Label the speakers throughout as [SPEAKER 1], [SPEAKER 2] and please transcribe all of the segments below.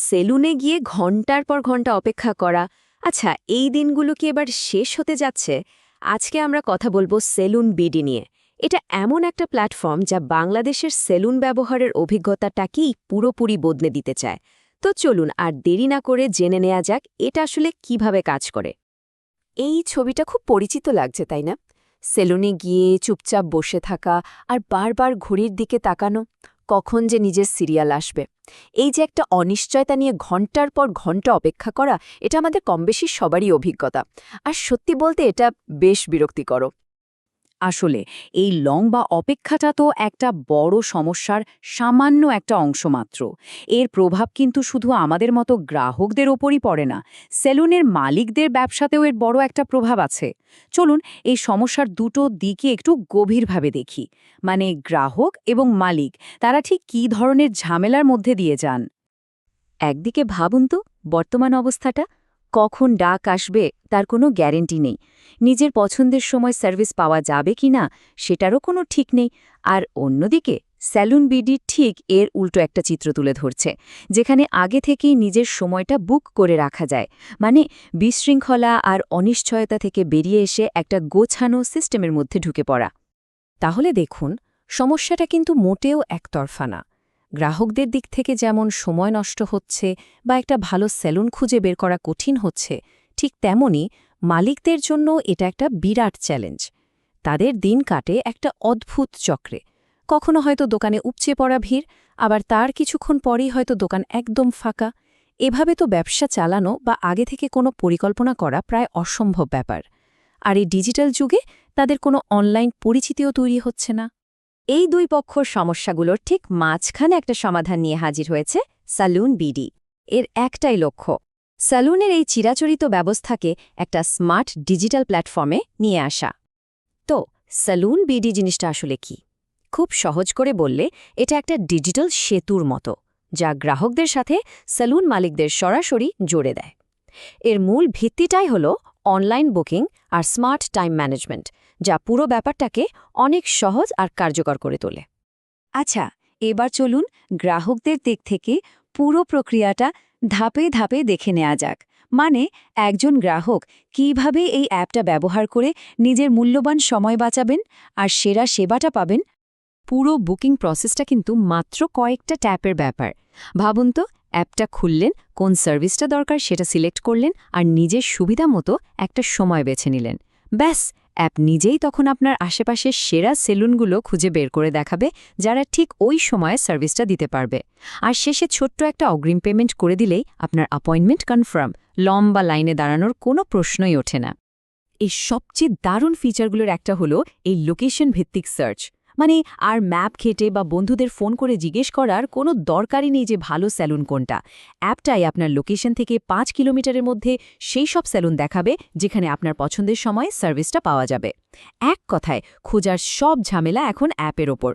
[SPEAKER 1] সেলুনে গিয়ে ঘন্টার পর ঘন্টা অপেক্ষা করা। আচ্ছা, এই দিনগুলো কি এবার শেষ হতে যাচ্ছে? আজকে আমরা কথা বলবো সেলুন বিডি নিয়ে। এটা এমন একটা প্ল্যাটফর্ম যা বাংলাদেশের সেলুন ব্যবহারের অভিজ্ঞতাটাকেই পুরোপুরি বদলে দিতে চায়। তো চলুন আর দেরি না করে জেনে নেওয়া যাক এটা আসলে কিভাবে কাজ করে। এই ছবিটা খুব পরিচিত লাগছে, তাই না? সেলুনে গিয়ে চুপচাপ বসে থাকা আর বারবার ঘড়ির দিকে তাকানো, কখন যে নিজের সিরিয়াল আসবে। এই যে একটা অনিশ্চয়তা নিয়ে ঘন্টার পর ঘন্টা অপেক্ষা করা, এটা আমাদের কমবেশি সবারই অভিজ্ঞতা। আর সত্যি বলতে এটা বেশ বিরক্তিকর।
[SPEAKER 2] আসলে এই লং বা অপেক্ষাটা তো একটা বড় সমস্যার সামান্য একটা অংশ মাত্র। এর প্রভাব কিন্তু শুধু আমাদের মতো গ্রাহকদের ওপরই পড়ে না, সেলুনের মালিকদের ব্যবসাতেও এর বড় একটা প্রভাব আছে। চলুন এই সমস্যার দুটো দিকে একটু গভীরভাবে দেখি। মানে গ্রাহক এবং মালিক, তারা ঠিক কী ধরনের ঝামেলার মধ্যে দিয়ে যান।
[SPEAKER 1] একদিকে ভাবুন তো, বর্তমান অবস্থাটা, কখন ডাক আসবে তার কোনো গ্যারেন্টি নেই। নিজের পছন্দের সময় সার্ভিস পাওয়া যাবে কি না সেটারও কোনো ঠিক নেই। আর অন্যদিকে সেলুন বিডি ঠিক এর উল্টো একটা চিত্র তুলে ধরছে, যেখানে আগে থেকেই নিজের সময়টা বুক করে রাখা যায়। মানে বিশৃঙ্খলা আর অনিশ্চয়তা থেকে বেরিয়ে এসে একটা গোছানো সিস্টেমের মধ্যে ঢুকে পড়া। তাহলে দেখুন, সমস্যাটা কিন্তু মোটেও একতরফা না। গ্রাহকদের দিক থেকে যেমন সময় নষ্ট হচ্ছে বা একটা ভালো সেলুন খুঁজে বের করা কঠিন হচ্ছে, ঠিক তেমনি মালিকদের জন্য এটা একটা বিরাট চ্যালেঞ্জ। তাদের দিন কাটে একটা অদ্ভুত চক্রে। কখনো হয়তো দোকানে উপচে পড়া ভিড়, আবার তার কিছুক্ষণ পরেই হয়তো দোকান একদম ফাঁকা। এভাবে তো ব্যবসা চালানো বা আগে থেকে কোনো পরিকল্পনা করা প্রায় অসম্ভব ব্যাপার। আর এই ডিজিটাল যুগে তাদের কোনো অনলাইন পরিচিতিও তৈরি হচ্ছে না। এই দুই পক্ষর সমস্যাগুলোর ঠিক মাঝখানে একটা সমাধান নিয়ে হাজির হয়েছে সেলুন বিডি। এর একটাই লক্ষ্য, সেলুনের এই চিরাচরিত ব্যবস্থাকে একটা স্মার্ট ডিজিটাল প্ল্যাটফর্মে নিয়ে আসা। তো সেলুন বিডি জিনিসটা আসলে কি? খুব সহজ করে বললে এটা একটা ডিজিটাল সেতুর মতো, যা গ্রাহকদের সাথে সেলুন মালিকদের সরাসরি জোড়ে দেয়। এর মূল ভিত্তিটাই হল অনলাইন বুকিং আর স্মার্ট টাইম ম্যানেজমেন্ট, যা পুরো ব্যাপারটাকে অনেক সহজ আর কার্যকর করে তোলে। আচ্ছা, এবার চলুন গ্রাহকদের দিক থেকে পুরো প্রক্রিয়াটা ধাপে ধাপে দেখে নেওয়া যাক। মানে একজন গ্রাহক কিভাবে এই অ্যাপটা ব্যবহার করে নিজের মূল্যবান সময় বাঁচাবেন আর সেরা সেবাটা পাবেন। পুরো বুকিং প্রসেসটা কিন্তু মাত্র কয়েকটা ট্যাপের ব্যাপার। ভাবুন তো, অ্যাপটা খুললেন, কোন সার্ভিসটা দরকার সেটা সিলেক্ট করলেন আর নিজের সুবিধা মতো একটা সময় বেছে নিলেন। ব্যাস, অ্যাপ নিজেই তখন আপনার আশেপাশের সেরা সেলুনগুলো খুঁজে বের করে দেখাবে, যারা ঠিক ওই সময়ে সার্ভিসটা দিতে পারবে। আর শেষে ছোট্ট একটা অগ্রিম পেমেন্ট করে দিলেই আপনার অ্যাপয়েন্টমেন্ট কনফার্ম। লম্বা লাইনে দাঁড়ানোর কোনো প্রশ্নই ওঠে না। এই সবচেয়ে দারুণ ফিচারগুলোর একটা হলো এই লোকেশন ভিত্তিক সার্চ। মানে আর ম্যাপ ঘেটে বা বন্ধুদের ফোন করে জিজ্ঞেস করার কোনো দরকারই নেই যে ভালো সেলুন কোনটা। অ্যাপটাই আপনার লোকেশন থেকে ৫ কিলোমিটারের মধ্যে সেই সব সেলুন দেখাবে যেখানে আপনার পছন্দের সময় সার্ভিসটা পাওয়া যাবে। এক কথায়, খোঁজার সব ঝামেলা এখন অ্যাপের ওপর।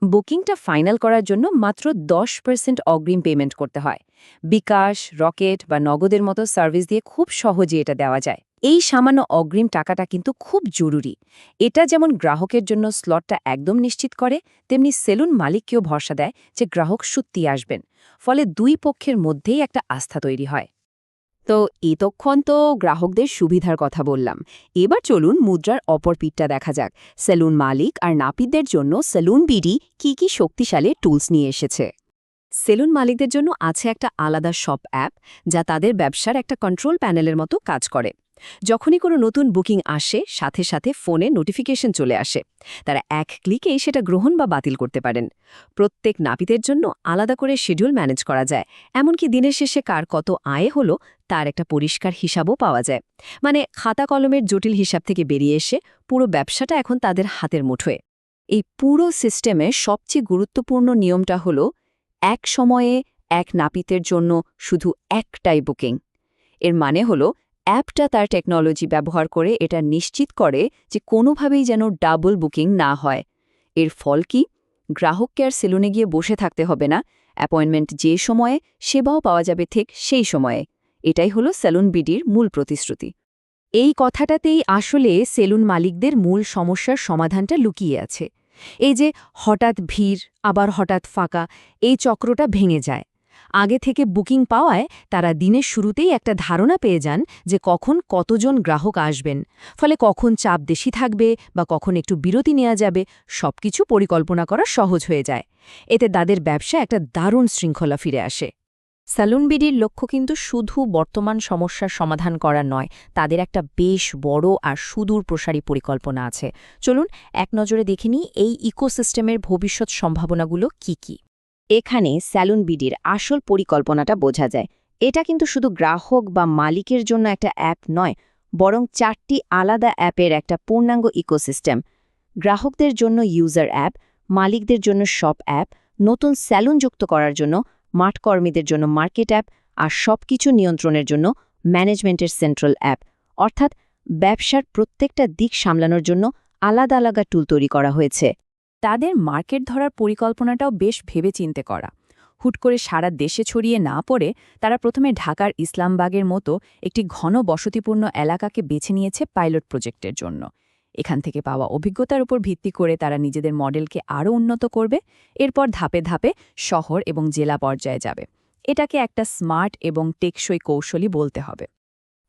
[SPEAKER 1] বুকিংটা ফাইনাল করার জন্য মাত্র 10% অগ্রিম পেমেন্ট করতে হয়। বিকাশ, রকেট বা নগদের মতো সার্ভিস দিয়ে খুব সহজে এটা দেওয়া যায়। এই সামান্য অগ্রিম টাকাটা কিন্তু খুব জরুরি। এটা যেমন গ্রাহকের জন্য স্লটটা একদম নিশ্চিত করে, তেমনি সেলুন মালিককেও ভরসা দেয় যে গ্রাহক সত্যি আসবেন। ফলে দুই পক্ষের মধ্যেই একটা আস্থা তৈরি হয়। তো এতক্ষণ তো গ্রাহকদের সুবিধার কথা বললাম। এবার চলুন মুদ্রার অপর পিঠটা দেখা যাক। সেলুন মালিক আর নাপিতদের জন্য সেলুন বিডি কি শক্তিশালী টুলস নিয়ে এসেছে। সেলুন মালিকদের জন্য আছে একটা আলাদা শপ অ্যাপ, যা তাদের ব্যবসার একটা কন্ট্রোল প্যানেলের মতো কাজ করে। যখনই কোনো নতুন বুকিং আসে, সাথে সাথে ফোনে নোটিফিকেশন চলে আসে। তারা এক ক্লিকেই সেটা গ্রহণ বা বাতিল করতে পারেন। প্রত্যেক নাপিতের জন্য আলাদা করে শিডিউল ম্যানেজ করা যায়। এমনকি দিনের শেষে কার কত আয় হলো তার একটা পরিষ্কার হিসাবও পাওয়া যায়। মানে খাতা কলমের জটিল হিসাব থেকে বেরিয়ে এসে পুরো ব্যবসাটা এখন তাদের হাতের মুঠোয়। এই পুরো সিস্টেমে সবচেয়ে গুরুত্বপূর্ণ নিয়মটা হলো, এক সময়ে এক নাপিতের জন্য শুধু একটাই বুকিং। এর মানে হলো, অ্যাপটা তার টেকনোলজি ব্যবহার করে এটা নিশ্চিত করে যে কোনোভাবেই যেন ডাবল বুকিং না হয়। এর ফল কি? গ্রাহককে আর সেলুনে গিয়ে বসে থাকতে হবে না। অ্যাপয়েন্টমেন্ট যে সময়ে, সেবাও পাওয়া যাবে ঠিক সেই সময়ে। এটাই হলো সেলুন বিডির মূল প্রতিশ্রুতি। এই কথাটাতেই আসলে সেলুন মালিকদের মূল সমস্যার সমাধানটা লুকিয়ে আছে। এই যে হঠাৎ ভিড়, আবার হঠাৎ ফাঁকা, এই চক্রটা ভেঙে যায়। আগে থেকে বুকিং পাওয়ায় তারা দিনের শুরুতেই একটা ধারণা পেয়ে যান যে কখন কতজন গ্রাহক আসবেন, ফলে কখন চাপ বেশি থাকবে বা কখন একটু বিরতি নেওয়া যাবে সবকিছু পরিকল্পনা করা সহজ হয়ে যায়। এতে তাদের ব্যবসা একটা দারুণ শৃঙ্খলা ফিরে আসে।
[SPEAKER 3] স্যালুন বিডির লক্ষ্য কিন্তু শুধু বর্তমান সমস্যার সমাধান করা নয়, তাদের একটা বেশ বড় আর সুদূর প্রসারী পরিকল্পনা আছে। চলুন এক নজরে দেখে নিই এই ইকোসিস্টেমের ভবিষ্যৎ সম্ভাবনাগুলো কি কি।
[SPEAKER 2] এখানে স্যালুন বিডির আসল পরিকল্পনাটা বোঝা যায়। এটা কিন্তু শুধু গ্রাহক বা মালিকের জন্য একটা অ্যাপ নয়, বরং 4টি আলাদা অ্যাপের একটা পূর্ণাঙ্গ ইকোসিস্টেম। গ্রাহকদের জন্য ইউজার অ্যাপ, মালিকদের জন্য শপ অ্যাপ, নতুন স্যালুন যুক্ত করার জন্য মাঠকর্মীদের জন্য মার্কেট অ্যাপ, আর সবকিছু নিয়ন্ত্রণের জন্য ম্যানেজমেন্টের সেন্ট্রাল অ্যাপ। অর্থাৎ ব্যবসার প্রত্যেকটা দিক সামলানোর জন্য আলাদা আলাদা টুল তৈরি করা হয়েছে।
[SPEAKER 3] তাদের মার্কেট ধরার পরিকল্পনাটাও বেশ ভেবেচিন্তে করা। হুট করে সারা দেশে ছড়িয়ে না পড়ে তারা প্রথমে ঢাকার ইসলামবাগের মতো একটি ঘন বসতিপূর্ণ এলাকাকে বেছে নিয়েছে পাইলট প্রজেক্টের জন্য। এখান থেকে পাওয়া অভিজ্ঞতার উপর ভিত্তি করে তারা নিজেদের মডেলকে আরও উন্নত করবে, এরপর ধাপে ধাপে শহর এবং জেলা পর্যায়ে যাবে। এটাকে একটা স্মার্ট এবং টেকসই কৌশলী বলতে হবে।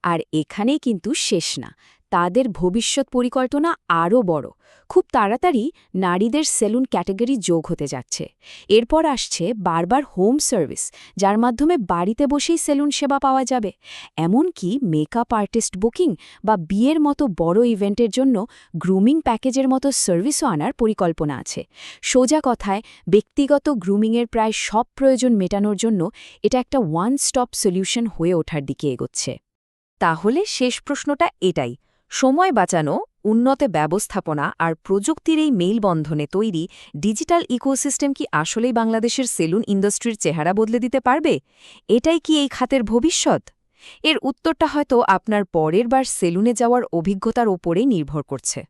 [SPEAKER 1] আর এখানেই কিন্তু শেষ না, তাদের ভবিষ্যৎ পরিকল্পনা আরও বড়। খুব তাড়াতাড়ি নারীদের সেলুন ক্যাটাগরি যোগ হতে যাচ্ছে। এরপর আসছে বারবার হোম সার্ভিস, যার মাধ্যমে বাড়িতে বসেই সেলুন সেবা পাওয়া যাবে। এমনকি মেকআপ আর্টিস্ট বুকিং বা বিয়ের মতো বড় ইভেন্টের জন্য গ্রুমিং প্যাকেজের মতো সার্ভিসও আনার পরিকল্পনা আছে। সোজা কথায়, ব্যক্তিগত গ্রুমিংয়ের প্রায় সব প্রয়োজন মেটানোর জন্য এটা একটা ওয়ান স্টপ সলিউশন হয়ে ওঠার দিকে এগোচ্ছে। তাহলে শেষ প্রশ্নটা এটাই, সময় বাঁচানো, উন্নত ব্যবস্থাপনা আর প্রযুক্তির এই মেলবন্ধনে তৈরি ডিজিটাল ইকোসিস্টেম কি আসলেই বাংলাদেশের সেলুন ইন্ডাস্ট্রির চেহারা বদলে দিতে পারবে? এটাই কি এই খাতের ভবিষ্যৎ? এর উত্তরটা হয়তো আপনার পরের বার সেলুনে যাওয়ার অভিজ্ঞতার ওপরেই নির্ভর করছে।